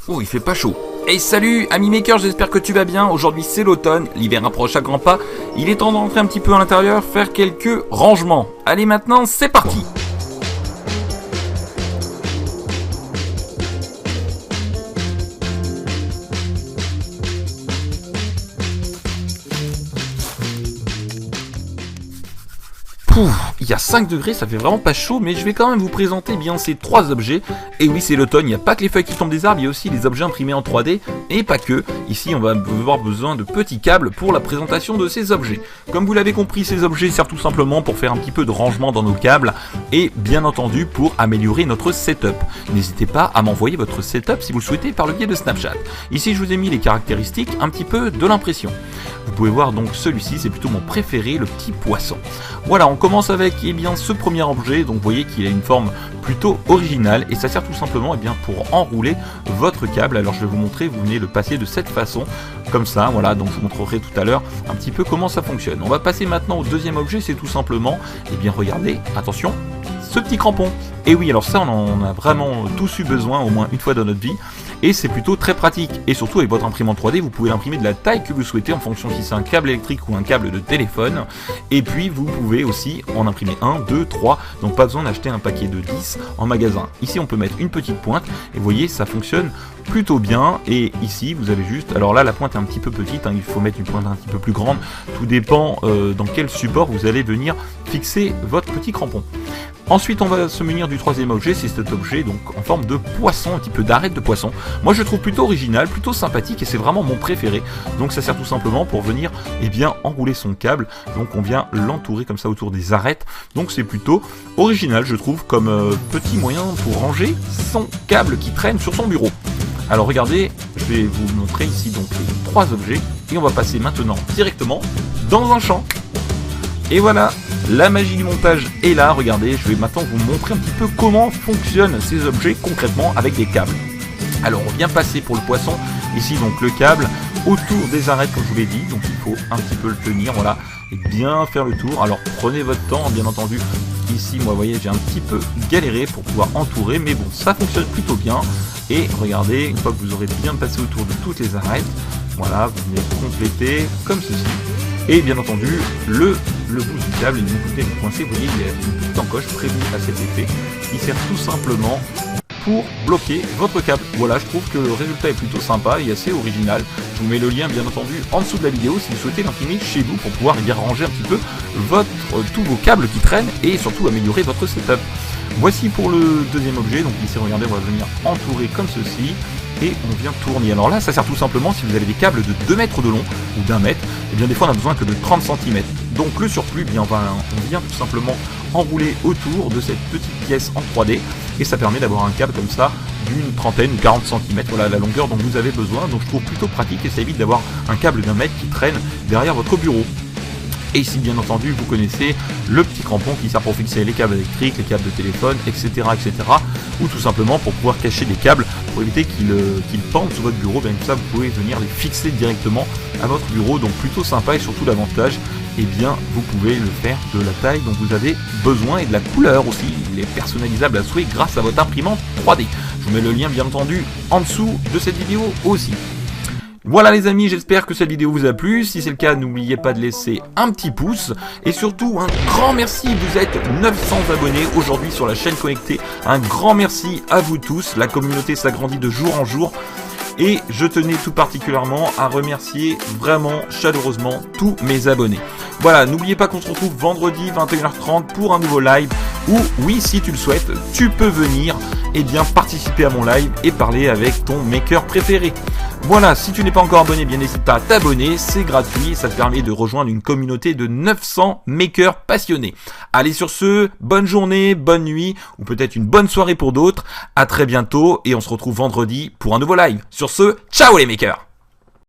Oh, il fait pas chaud. Hey, salut, ami maker, j'espère que tu vas bien. Aujourd'hui, c'est l'automne, l'hiver approche à grands pas. Il est temps d'entrer un petit peu à l'intérieur, faire quelques rangements. Allez, maintenant, c'est parti. Il y a 5 degrés, ça fait vraiment pas chaud, mais je vais quand même vous présenter bien ces 3 objets. Et oui, c'est l'automne, il n'y a pas que les feuilles qui tombent des arbres, il y a aussi les objets imprimés en 3D, et pas que. Ici, on va avoir besoin de petits câbles pour la présentation de ces objets. Comme vous l'avez compris, ces objets servent tout simplement pour faire un petit peu de rangement dans nos câbles, et bien entendu pour améliorer notre setup. N'hésitez pas à m'envoyer votre setup si vous le souhaitez par le biais de Snapchat. Ici, je vous ai mis les caractéristiques un petit peu de l'impression. Vous pouvez voir donc celui-ci, c'est plutôt mon préféré, le petit poisson. Voilà, on commence avec ce premier objet, donc vous voyez qu'il a une forme plutôt originale et ça sert tout simplement pour enrouler votre câble. Alors je vais vous montrer, vous venez le passer de cette façon, comme ça, voilà, donc je vous montrerai tout à l'heure un petit peu comment ça fonctionne. On va passer maintenant au deuxième objet, c'est tout simplement, regardez, attention, ce petit crampon. Et oui, alors ça on en a vraiment tous eu besoin au moins une fois dans notre vie. Et c'est plutôt très pratique. Et surtout avec votre imprimante 3D, vous pouvez l'imprimer de la taille que vous souhaitez en fonction si c'est un câble électrique ou un câble de téléphone. Et puis vous pouvez aussi en imprimer 1, 2, 3. Donc pas besoin d'acheter un paquet de 10 en magasin. Ici on peut mettre une petite pointe. Et vous voyez, ça fonctionne plutôt bien. Et ici vous avez juste, alors là la pointe est un petit peu petite, il faut mettre une pointe un petit peu plus grande. Tout dépend dans quel support vous allez venir fixer votre petit crampon. Ensuite on va se munir du troisième objet, c'est cet objet donc en forme de poisson, un petit peu d'arête de poisson. Moi je le trouve plutôt original, plutôt sympathique et c'est vraiment mon préféré. Donc ça sert tout simplement pour venir enrouler son câble. Donc on vient l'entourer comme ça autour des arêtes. Donc c'est plutôt original je trouve comme petit moyen pour ranger son câble qui traîne sur son bureau. Alors regardez, je vais vous montrer ici donc les 3 objets et on va passer maintenant directement dans un champ. Et voilà, la magie du montage est là, regardez, je vais maintenant vous montrer un petit peu comment fonctionnent ces objets concrètement avec des câbles. Alors on vient passer pour le poisson, ici donc le câble autour des arêtes comme je vous l'ai dit, donc il faut un petit peu le tenir, voilà, et bien faire le tour. Alors prenez votre temps, bien entendu, ici moi vous voyez j'ai un petit peu galéré pour pouvoir entourer, mais bon ça fonctionne plutôt bien. Et regardez, une fois que vous aurez bien passé autour de toutes les arêtes, voilà, vous venez compléter comme ceci. Et bien entendu, le bout du câble, du côté coincé, vous voyez, il y a une petite encoche prévue à cet effet qui sert tout simplement pour bloquer votre câble. Voilà, je trouve que le résultat est plutôt sympa et assez original. Je vous mets le lien bien entendu en dessous de la vidéo si vous souhaitez l'imprimer chez vous pour pouvoir ranger un petit peu tous vos câbles qui traînent et surtout améliorer votre setup. Voici pour le deuxième objet, donc ici regardez, on va venir entourer comme ceci. Et on vient tourner. Alors là, ça sert tout simplement si vous avez des câbles de 2 mètres de long ou d'1 mètre, et bien des fois on a besoin que de 30 cm. Donc le surplus, on vient tout simplement enrouler autour de cette petite pièce en 3D et ça permet d'avoir un câble comme ça d'une trentaine ou 40 cm. Voilà la longueur dont vous avez besoin. Donc je trouve plutôt pratique et ça évite d'avoir un câble d'1 mètre qui traîne derrière votre bureau. Et ici bien entendu vous connaissez le petit crampon qui sert pour fixer les câbles électriques, les câbles de téléphone, etc. Ou tout simplement pour pouvoir cacher des câbles pour éviter qu'ils pendent sous votre bureau. Bien comme ça vous pouvez venir les fixer directement à votre bureau. Donc plutôt sympa et surtout l'avantage, vous pouvez le faire de la taille dont vous avez besoin et de la couleur aussi. Il est personnalisable à souhait grâce à votre imprimante 3D. Je vous mets le lien bien entendu en dessous de cette vidéo aussi. Voilà les amis, j'espère que cette vidéo vous a plu. Si c'est le cas, n'oubliez pas de laisser un petit pouce. Et surtout, un grand merci, vous êtes 900 abonnés aujourd'hui sur la chaîne connectée. Un grand merci à vous tous, la communauté s'agrandit de jour en jour. Et je tenais tout particulièrement à remercier vraiment chaleureusement tous mes abonnés. Voilà, n'oubliez pas qu'on se retrouve vendredi 21h30 pour un nouveau live. Ou oui, si tu le souhaites, tu peux venir participer à mon live et parler avec ton maker préféré. Voilà, si tu n'es pas encore abonné, bien n'hésite pas à t'abonner, c'est gratuit, ça te permet de rejoindre une communauté de 900 makers passionnés. Allez sur ce, bonne journée, bonne nuit, ou peut-être une bonne soirée pour d'autres, à très bientôt, et on se retrouve vendredi pour un nouveau live. Sur ce, ciao les makers!